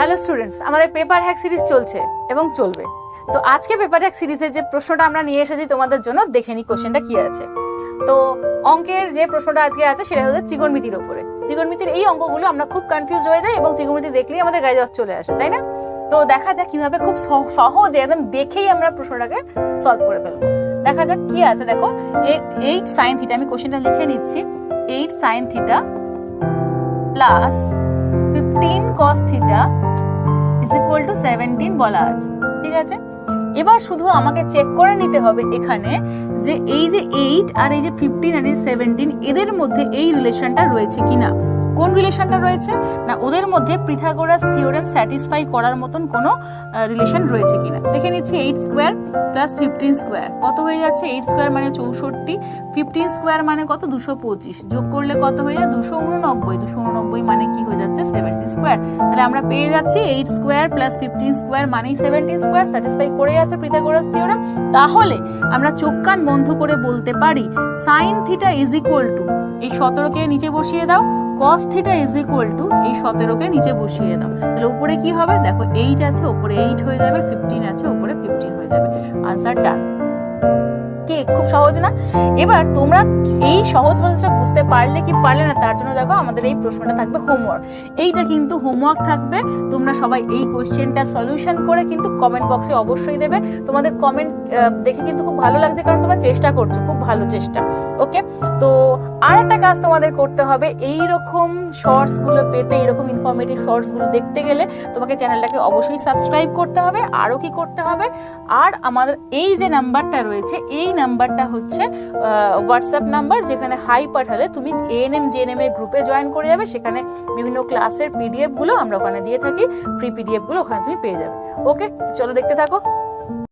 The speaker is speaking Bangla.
হ্যালো স্টুডেন্টস, আমাদের পেপার হ্যাক সিরিজ চলছে এবং চলবে। তো আজকে পেপার হ্যাক সিরিজের যে প্রশ্নটা আমরা নিয়ে এসেছি তোমাদের জন্য, দেখে নি কোশ্চেনটা কি আছে। তো অঙ্কের যে প্রশ্নটা আজকে আছে সেটা হচ্ছে ত্রিকোণমিতির ওপরে। ত্রিকোণমিতির এই অঙ্কগুলো আমরা খুব কনফিউজ হয়ে যাই এবং ত্রিকোণমিতি দেখলেই আমাদের গায়ে জ্বর চলে আসে, তাই না? তো দেখা যাক কিভাবে খুব সহজে একদম দেখেই আমরা প্রশ্নটাকে সলভ করে ফেলবো। দেখা যাক কি আছে। দেখো 8 sin থিটা, আমি কোশ্চেনটা লিখে নিচ্ছি। 8 sin theta plus 15 cos theta is equal to 17 বলা আছে, ঠিক আছে? এবার শুধু আমাকে চেক করে নিতে হবে এখানে যে এই যে 8 আর এই যে 15 আর এই 17 এদের মধ্যে এই রিলেশনটা রয়েছে কিনা। কোন রিলেশনটা রয়েছে না, ওদের মধ্যে পিথাগোরাস থিওরেম স্যাটিসফাই করার মতন কোনো রিলেশন রয়েছে কিনা দেখে নিচ্ছি। 8 স্কোয়ার প্লাস 15 স্কোয়ার কত হয়ে যাচ্ছে? 8 স্কোয়ার মানে 64, 15 স্কোয়ার মানে কত? 225, যোগ করলে কত হয়ে যায়? 289, 289 মানে কি হয়ে যাচ্ছে? 17 স্কোয়ার। তাহলে আমরা পেয়ে যাচ্ছি 8 স্কোয়ার প্লাস 15 স্কোয়ার মানেই 17 স্কোয়ার, স্যাটিসফাই করে যাচ্ছে পিথাগোরাস থিওরেম। তাহলে আমরা চোখ কান বন্ধ করে বলতে পারি sine theta is equal to, এই 17কে নিচে বসিয়ে দাও, cos theta is equal to এই 17কে নিচে বসিয়ে দাও। তাহলে উপরে কি হবে? দেখো 8 আছে, উপরে 8 হয়ে যাবে, 15 আছে, উপরে 15 হয়ে যাবে। আনসার ডান। কি খুব সহজ না? এবার তোমরা এই সহজ প্রসেসটা বুঝতে পারলে কি পারলে না, তার জন্য দেখো আমাদের এই প্রশ্নটা থাকবে হোমওয়ার্ক। এইটা কিন্তু হোমওয়ার্ক থাকবে, তোমরা সবাই এই কোশ্চেনটা সলিউশন করে কিন্তু কমেন্ট বক্সে অবশ্যই দেবে। তোমাদের কমেন্ট দেখে কিন্তু খুব ভালো লাগছে, কারণ তোমরা চেষ্টা করছো, খুব ভালো চেষ্টা। ওকে, তো আর একটা কাজ তোমাদের করতে হবে, এই রকম শর্টস গুলো পেতে, এরকম ইনফরমেটিভ শর্টস গুলো দেখতে গেলে তোমাকে চ্যানেলটাকে অবশ্যই সাবস্ক্রাইব করতে হবে। আরও কি করতে হবে, আর আমাদের এই যে নাম্বারটা রয়েছে, এই নাম্বারটা হচ্ছে হোয়াটসঅ্যাপ নাম্বার, যেখানে হাই পাঠালে তুমি এএনএম জেএনএম এর গ্রুপে জয়েন করে যাবে। সেখানে বিভিন্ন ক্লাসের পিডিএফ গুলো আমরা ওখানে দিয়ে থাকি, ফ্রি পিডিএফ গুলো ওখানে তুমি পেয়ে যাবে। ওকে, চলো দেখতে থাকো।